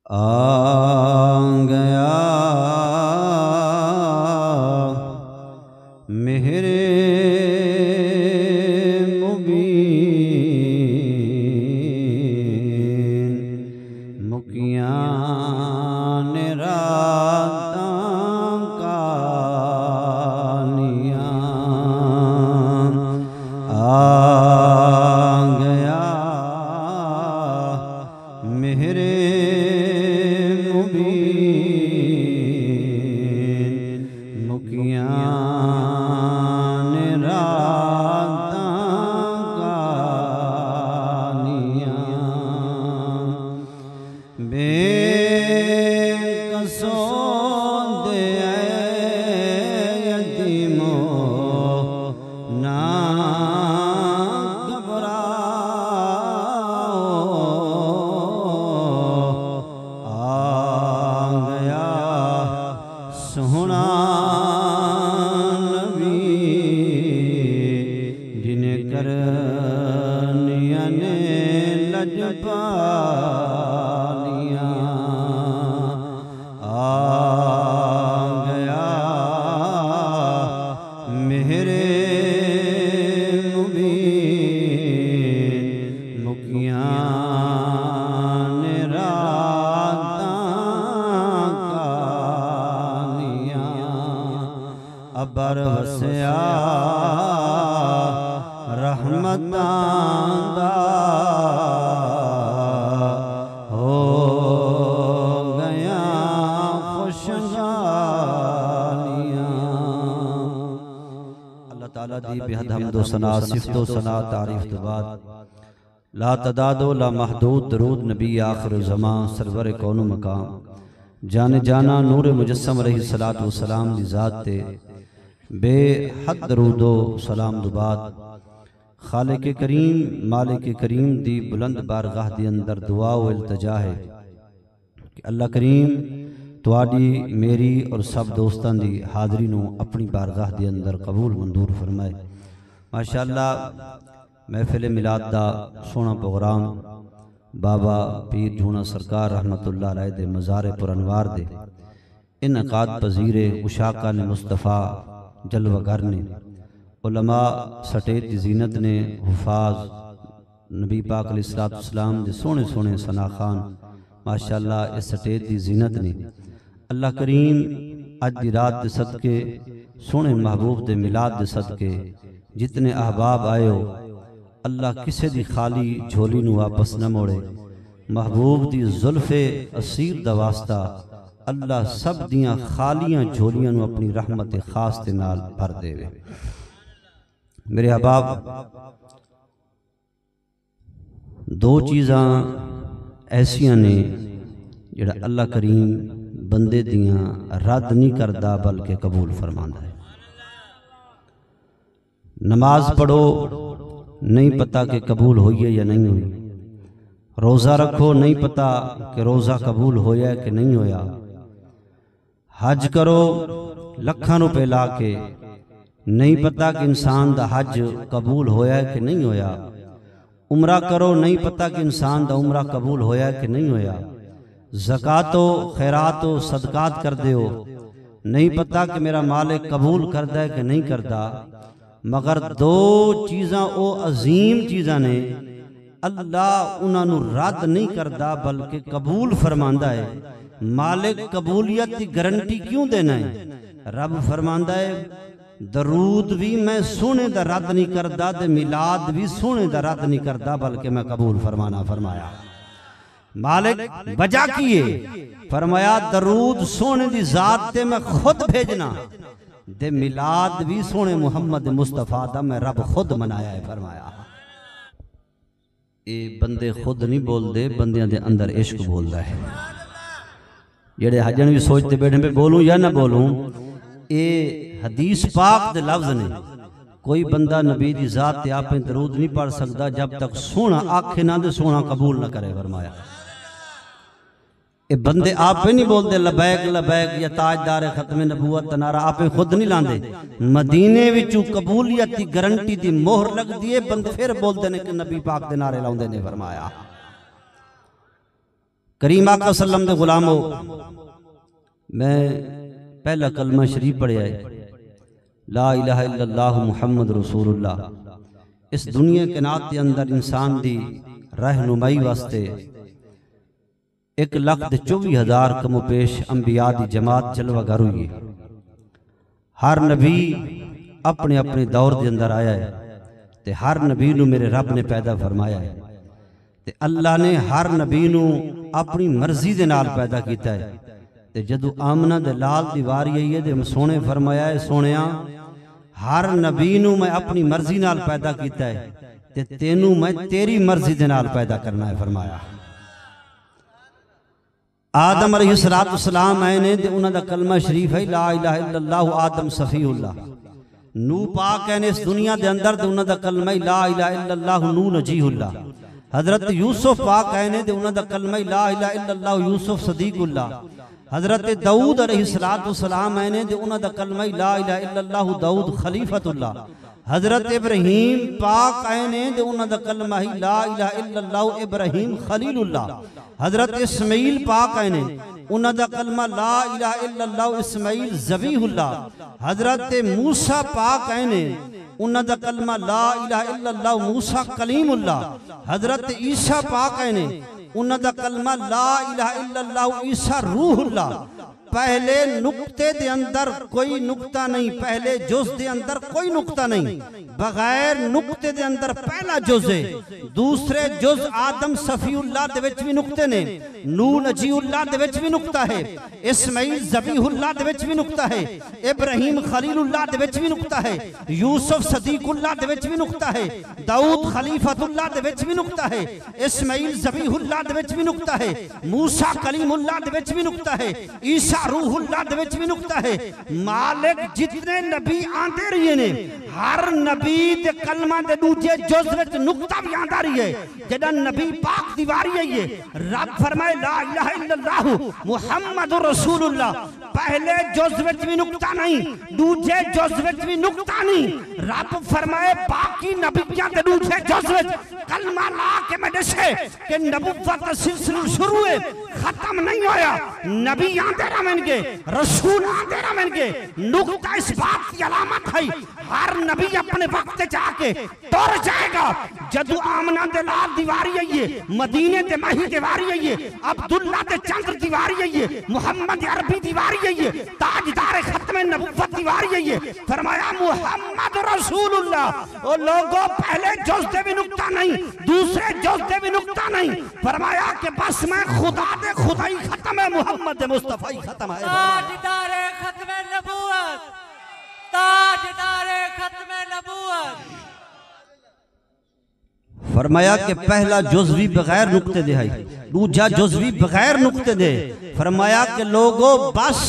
आ गया मेरे मुबीन मुकियां ने रातां कानियां आ गया मेरे मुकियां ने रातां कानियां बेकसों दे यतीमो ना सोहना नबी जिन्हें करनिया ने लजपालियां आ गया मेरे मुबीन मुकियां ने अबर वसया रहमतां दा हो गया खुशहालियां। अल्लाह ताला दी बेहद हम्दो सना सिफ्तो सना तारीफ तो बाद ला तदादो ला महदूद दरूद नबी आखिर ज़मां सरवर कौन मकाम जाने जाना नूर मुजस्सम अलैहिस्सलातु वस्सलाम दी ज़ात ते बेहद दरूदो सलाम दुबाद खालिक करीम मालिक करीम दी बुलंद बारगाह दी अंदर दुआ व इल्तिजा है कि अल्लाह करीम तुहाडी मेरी और सब दोस्तां दी हाज़री नूं अपनी बारगाह दी अंदर कबूल मंजूर फरमाए। माशाअल्लाह महफिल मिलाद दा सोहना प्रोग्राम बाबा पीर झूना सरकार रहमतुल्लाह अलैह दे मज़ार पुरअनवार दे इनकाद पजीरे उशाका ने मुस्तफ़ा जलवागर ने उलमा सटेत की जीनत ने हुफाज नबी पाक अलैहिस्सलाम दे सोने सोने सना खान माशाअल्लाह इस सटेत की जीनत ने अल्लाह करीम अज दी रात दे सदके सोने महबूब दे मिलाद दे सदके जितने अहबाब आए हो अल्लाह किसे दी खाली झोली नू वापस न मोड़े। महबूब दी जुल्फे असीर दा वास्ता अल्लाह सब दियां खालियां झोलियां नू अपनी रहमत खास दे नाल भर देवे। मेरे अहबाब दो चीज़ां ऐसियां ने जिहड़ा अल्लाह करीम बंदे दियां रद्द नहीं करदा बल्कि कबूल फरमांदा है। नमाज पढ़ो नहीं पता कि कबूल हुई है या नहीं हुई, रोज़ा रखो नहीं पता कि रोज़ा कबूल होया है कि नहीं होया, हज करो लखां रुपए ला के नहीं पता कि इंसान दा हज कबूल होया है कि नहीं होया, उमरा करो नहीं पता कि इंसान दा उमरा कबूल होया है कि नहीं होया, ज़कातो खैरातो सदकात कर दो नहीं पता कि मेरा मालिक कबूल करदा है कि नहीं करदा। मगर दो चीज़ां ओ अजीम चीज़ां ने अल्लाह उन्होंने रद्द नहीं करता बल्कि कबूल फरमांदा है। मालिक कबूलियत की गारंटी क्यों देना है? रब फरमांदा है दरूद भी मैं सोने दा रद्द नहीं करता ते मिलाद भी सोने दा रद्द नहीं करता बल्कि मैं कबूल फरमाना फरमाया। मालिक वजह की है? फरमाया दरूद सोने दी जात ते मैं खुद भेजना दे मिलाद भी सोने मुहम्मद मुस्तफा दा मैं रब खुद मनाया है। फरमाया ये बंदे खुद नहीं बोलते, बंदियां दे अंदर इश्क बोलता है। जेड़े हजन भी सोचते बैठे मैं बोलूं या ना बोलूं, ये हदीस पाक दे लफ्ज ने। कोई बंदा नबी दी जात ते आपे दरूद नहीं पढ़ सकता जब तक सोना आखे ना दे सोना कबूल ना करे। फरमाया ये बंदे आपे नहीं बोलते लबैक लबैक या ताजदार खत्म नबूवत नारा आपे खुद नहीं लांदे। मदीने विचों कबूलियत की गारंटी दी मोहर लगदी है, बंदे फिर बोलते ने कि नबी पाक दे नारे लाउंदे ने। फरमाया करीम आका सल्लम दे गुलामो, मैं पहला कलमा शरीफ पढ़िया है, ला इलाहा इल्लल्लाह मुहम्मद रसूलुल्लाह। इस दुनिया के नात के अंदर इंसान दी रहनुमाई वास्ते 1,24,000 कमो पेश अंबिया दी जमात जलवागर हुई है। हर नबी अपने अपने दौर के अंदर आया है ते हर नबी नू मेरे रब ने पैदा फरमाया है ते अल्लाह ने हर नबी नू अपनी मर्जी दे नाल पैदा किया है। ते जदों आमना दे लाल दी वारी आई है ते सोने फरमाया है, सोनिया हर नबी नू मैं अपनी मर्जी नाल पैदा किया है ते तेनू मैं तेरी मर्जी दे नाल पैदा करना है फरमाया। आदम अलैहिस्सलाम आए ने ते उन्हां दा कलमा शरीफ है ला इलाहा इल्लल्लाह आदम सफीउल्लाह। नू पाक है ने इस दुनिया दे अंदर ते उन्हां दा कलमा ला इलाहा इल्लल्लाह नू नजीहुल्लाह। हजरत यूसुफ पाक है ने ते उन्हां दा कलमा ला इलाहा इल्लल्लाह यूसुफ सदीकुल्लाह। हजरत दाऊद अलैहिस्सलाम है ने ते उन्हां दा कलमा ला इलाहा इल्लल्लाह दाऊद खलीफतुल्लाह। हजरत इब्राहीम पाक आए ने ते उन्हां दा कलमा ही ला इलाहा इल्लल्लाह इब्राहीम खलीलुल्लाह। हजरत इस्माइल पाक आए ने उन्हां दा कलमा ला इलाहा इल्लल्लाह इस्माइल ज़बीहुल्लाह। हजरत मूसा पाक आए ने उन्हां दा कलमा ला इलाहा इल्लल्लाह मूसा कलीमुल्लाह। हजरत ईसा पाक आए ने उन्हां दा कलमा ला इलाहा इल्लल्लाह ईसा रूहुल्लाह। पहले नुक्ते दे अंदर कोई नुक्ता नहीं, पहले जुज दे अंदर कोई नुक्ता नहीं, बगैर नुक्ते दे अंदर पहला जुज है। दूसरे जुज आदम सफीउल्लाह दे विच भी नुक्ते ने, नूह नजीउल्लाह दे विच भी नुक्ता है, इस्माइल ज़बीहुल्लाह दे विच भी नुक्ता है, इब्राहीम खलीलुल्लाह दे विच भी नुक्ता है, यूसुफ सदीकुल्लाह दे विच भी नुक्ता है, दाऊद खलीफतुल्लाह दे विच भी नुक्ता है, इस्माइल ज़बीहुल्लाह दे विच भी नुक्ता है, मूसा कलीमुल्लाह दे विच भी नुक्ता है, ईसा रूहुल्लाह दे विच भी नुक्ता है। मालिक जितने नबी आंदे रहे ने हर नबी दे कलमा दे दूजे जुज विच नुक्ता भी आंदा रही है। जदा नबी पाक दीवारी है ये रब फरमाए ला इलाहा इल्लल्लाह मुहम्मदुर रसूलुल्लाह। पहले जुज विच भी नुक्ता नहीं, दूजे जुज विच भी नुक्ता नहीं। रब फरमाए बाकी नबियां दे दूजे जुज विच कलमा ला के मैं दसे कि नबुव्वत का सिलसिला शुरू है, खत्म नहीं होया। नबी आंदे रहेंगे, रसूल आंदे रहेंगे। नुक्ता इस बात की अलामत है हर नबी अपने वक्त जाके तुर जाएगा। जदू आमना दे लाल दीवारी है ये, मदीने दे माही दीवारी है ये, अब्दुल्ला दे चंद्र दीवारी है ये, मोहम्मद अरबी दीवारी है ये, ताजदार खत्म नबुव्वत दीवारी है ये। फरमाया मुहम्मद रसूलुल्लाह। ओ लोगों पहले जुज दे भी नुक्ता नहीं, दूसरे जुज दे भी नुक्ता नहीं। फरमाया कि बस मैं खुदा दे खुदाई खत्म है, मोहम्मद दे मुस्तफा ही खत्म है। ताजदार खत्म नबूवत, ताजदार खत्म नबूवत। फरमाया कि पहला जुज भी बगैर नुक्ते दे है, दूजा जुज भी बगैर नुक्ते दे। फरमाया कि लोगों बस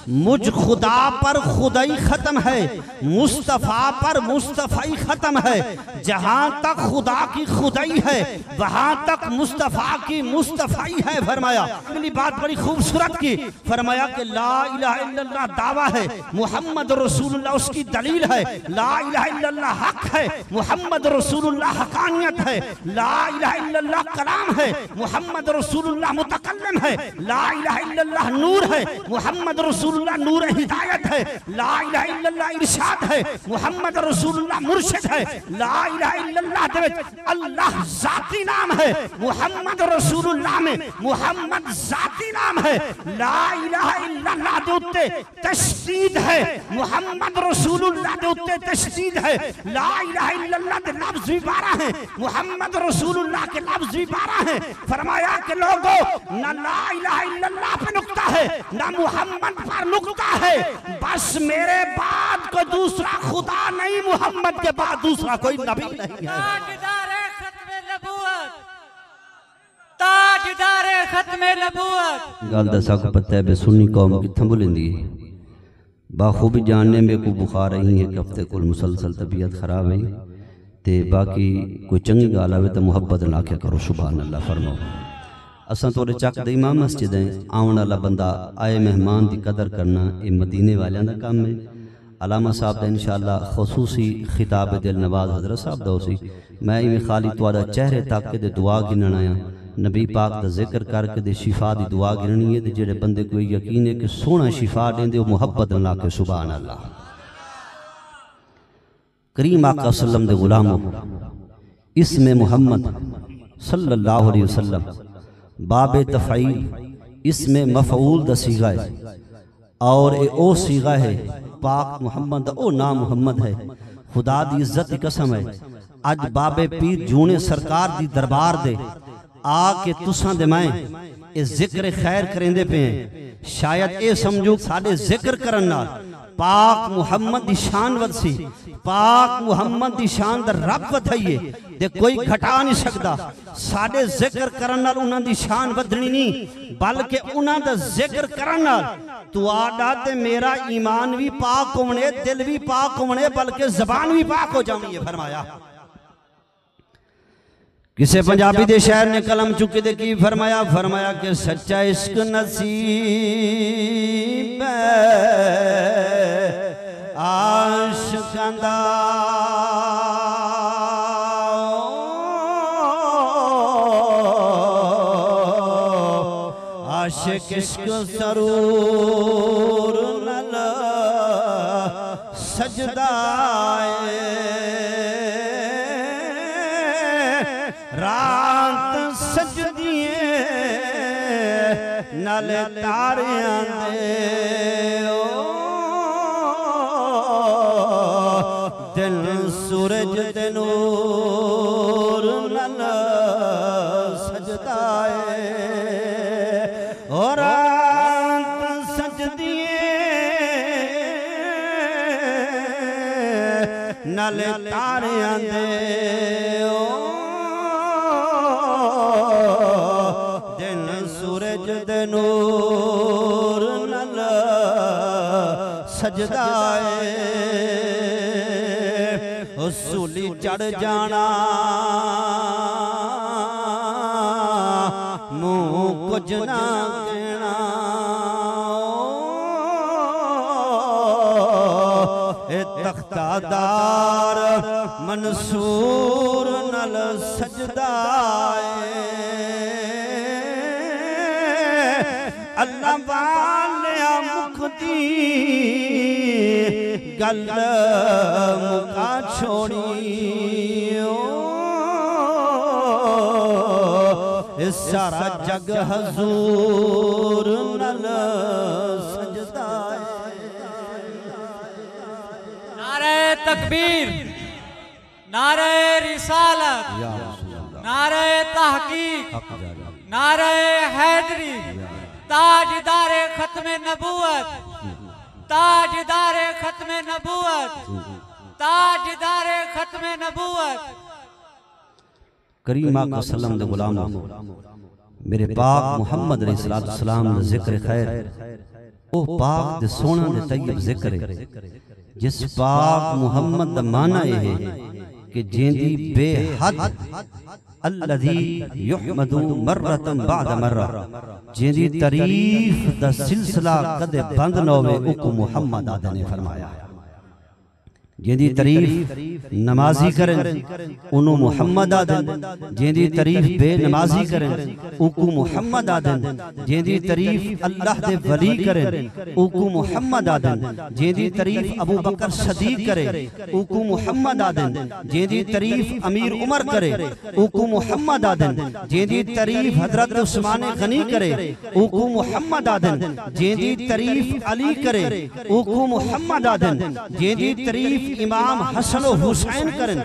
मुझ खुदा पर खुदाई खत्म है, मुस्तफ़ा पर मुस्तफ़ाई खत्म है। जहां तक खुदा की खुदाई है वहां तक मुस्तफ़ा की मुस्तफ़ाई है। फरमाया अगली बात बड़ी खूबसूरत की, फरमाया कि ला इलाहा इल्लल्लाह दावा है, मुहम्मद रसूलुल्लाह उसकी दलील है। ला इलाहा इल्लल्लाह हक है, मुहम्मद रसूलुल्लाह हकानियत है। ला इलाहा इल्लल्लाह कलाम है, मुहम्मद रसूलुल्लाह मुतकल्लिम है। ला इलाहा इल्लल्लाह नूर है, मुहम्मद रसूलुल्लाह नूर हिदायत है। ला इलाहा इल्लल्लाह इरशाद है, मुहम्मद रसूलुल्लाह मुर्शिद है। ला इलाहा इल्लल्लाह दे विच अल्लाह जाती नाम है, मुहम्मद रसूलुल्लाह में मुहम्मद जाती नाम है। ला इलाहा इल्लल्लाह दे उत्ते तशदीद है, मुहम्मद रसूलुल्लाह दे उत्ते तशदीद है। ला इलाहा इल्लल्लाह दे लफ्ज भी 12 हैं, मुहम्मद रसूलुल्लाह के लफ्ज भी 12 हैं। फरमाया कि लोगों ना ला इलाहा इल्लल्लाह पे नुक्ता है ना मुहम्मद पर नुक्ता है। बस मेरे बाद कोई दूसरा खुदा नहीं, मुहम्मद के बाद दूसरा कोई नबी नहीं है। ताजदार खत्म नबूवत, ताजदार खत्म नबूवत। गल दसा को पता है बे सुन्नी कौम कित्थों बुलंदी है। बाखूबी जानने में को बुखार रही है, हफ्ते को मुसलसल तबीयत खराब है ते बाकी कोई चंगी गाल आवे तो मुहब्बत ना क्या करो। सुभान अल्लाह फरमाओ। असा तोरे चक दी मां मस्जिद है, आने वाला बंदा आए मेहमान की कदर करना ये मदीने वालों का काम है। अलामा साहब का इंशाअल्लाह खसूसी खिताब दिल नवाज हजरत साहब दा सी। मैं इवें खाली तुहाडा चेहरे तक के दुआ गिनण आया नबी पाक दा जिक्र करके दे शिफा दी दुआ गिरनी है। जेड़े बंदे को यकीन है कि सोना शिफा देंदे वो मुहब्बत ला के सुभान अल्लाह। करीम आका सल्लम दे गुलामों, इसमें मोहम्मद सल्लल्लाहु अलैहि वसल्लम बाबे तफ़ईल इसमें मफ़ऊल दा सीगा है और ए ओ सीगा है पाक मोहम्मद दा ओ नाम मोहम्मद है। खुदा दी इज्जत दी कसम है अज बाबे पीर जूने सरकार दी दरबार दे आके तुसां दे मैं ए जिक्र खैर करेंदे पे हैं। शायद ए समझो साडे जिक्र करन नाल पाक मुहम्मद दी शान वधसी, पाक मुहम्मद दी शान दा रब वधाइए ते कोई घटा नहीं सकदा। साडे जिक्र करन नाल उन्हां दी शान वधनी नहीं, बल्कि उन्हां दा जिक्र करन नाल तुआडा ते मेरा ईमान भी पाक होने, दिल भी पाक होने, बल्कि ज़बान भी पाक हो जानी है। फरमाया किसे पंजाबी दे शायर ने कलम चुके दे की फरमाया, फरमाया कि सच्चा इश्क नसीब आशिकां दा आशिक इश्क सरूर नल सजदाए रात सजदिए नल तारियां दे दिन सूरज दे नूर नल सजदाए और रात सजदिए नल तारियां दे दिन सूरज दे नूर नल सजदाए सूली चढ़ जाना मुँह कुछ ना कहना ए तख्तादार मंसूर नल सजदाए अल्लाह वालिया मुक्ति गल मुका छोड़ी सारा जग हजूर नल सजदाए। नारे तकबीर, नारे रिसालत, नारे तहकीक, नारे हैदरी, ताजदारे खत्मे नबूवत, ताजदारे खत्मे नबूवत, ताजदारे खत्मे नबूवत। करीम आका सल्लम दे गुलामों, मेरे पाक मुहम्मद अलैहिस्सलाम दा जिक्र खैर ओ पाक दे सोना दे तैयब जिक्र है। जिस पाक मुहम्मद दा माना यह है कि जेंदी बेहद अल्लज़ी युहमदु मर्रतन बाद मर्रा, जेंदी तारीफ दा सिलसिला कदे बंद न होवे उको मुहम्मद आदे ने फरमाया। जेंदी तारीफ नमाजी करें उन्हों मुहम्मद आदन, जेंदी तारीफ बेनमाजी करें उको मुहम्मद आदन, जेंदी तारीफ अल्लाह दे वली करें उको मुहम्मद आदन, जेंदी तारीफ अबू बकर सदीक करे उको मुहम्मद आदन, जेंदी तारीफ अमीर उमर करे उको मुहम्मद आदन, जेंदी तारीफ हजरत उस्मान गनी करे उको मुहम्मद आदन, जेंदी तारीफ अली करे उको मुहम्मद आदन, जेंदी तारीफ इमाम हसन हुसैन करन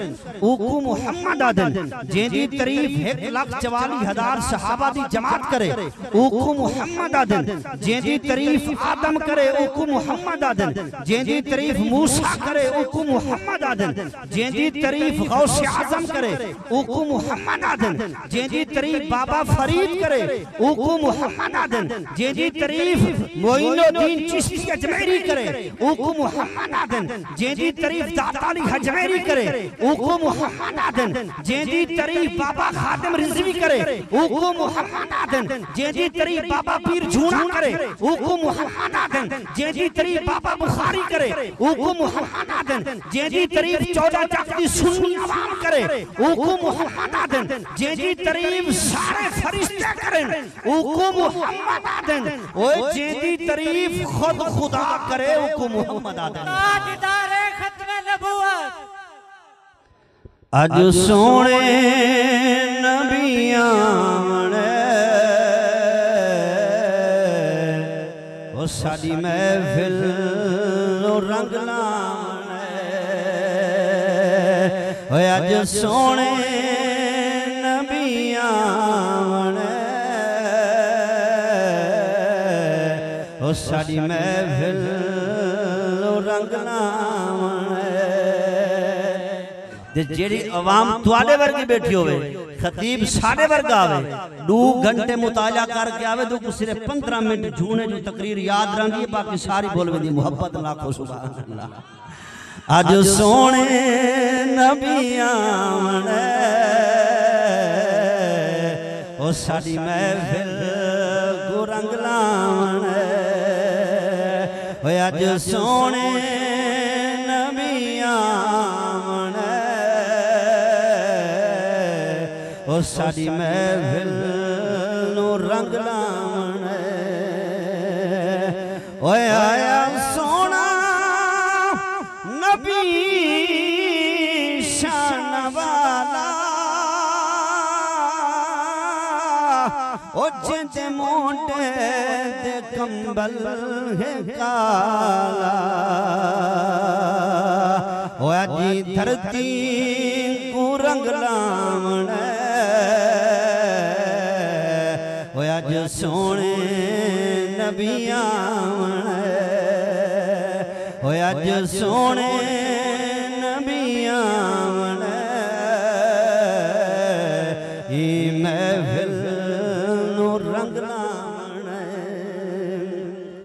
उको मुहम्मद आदन, जेंदी तारीफ 1,44,000 सहाबा दी जमात करे उको मुहम्मद आदन, जेंदी तारीफ आदम करे उको मुहम्मद आदन, जेंदी तारीफ मूसा करे उको मुहम्मद आदन, जेंदी तारीफ गौस आजम करे उको मुहम्मद आदन, जेंदी तारीफ बाबा फरीद करे उको मुहम्मद आदन, जेंदी तारीफ मोइनुद्दीन चिश्ती अजमेरी करे उको मुहम्मद आदन, जेंदी तारीफ तारीफ दाता अली हजवेरी करे उको मुहम्मद आदन जेदी तारीफ बाबा खादिम रिजवी करे उको मुहम्मद आदन जेदी तारीफ बाबा पीर झूना करे उको मुहम्मद आदन जेदी तारीफ बाबा बुखारी करे उको मुहम्मद आदन जेदी तारीफ 14 तक दी सुन्नी आवाम करे उको मुहम्मद आदन जेदी तारीफ सारे फरिश्ते करें उको मुहम्मद आदन ओए जेदी तारीफ खुद खुदा करे उको मुहम्मद आदन ताजदारे खत्म नबुवत अज सोने नबियां ने ओ साडी महफिल नो रंग लाने ओ अज सोने नबियां ने ओ साडी महफिल नो रंग लाने जेड़ी अवाम तुआडे वर्गी बैठी होवे खतीब साडे वर्गा आवे 2 घंटे मुताला करके आवे तो सिर्फ 15 मिनट झूने जो तकरीर याद रहंदी है बाकी सारी बोलवे दी मोहब्बत लाखो सुभान अल्लाह आज सोने नबियां ने ओ साडी महफिल को रंग लावने ओ आज सोने नबियां ओ साडी महफिल नो रंग लावने ओए आया सोना नबी शान वाला ओ जिंदे मोटे दे कंबल है काला ओ अजी धरती को रंग लावने अज सोने नबियां अज सोने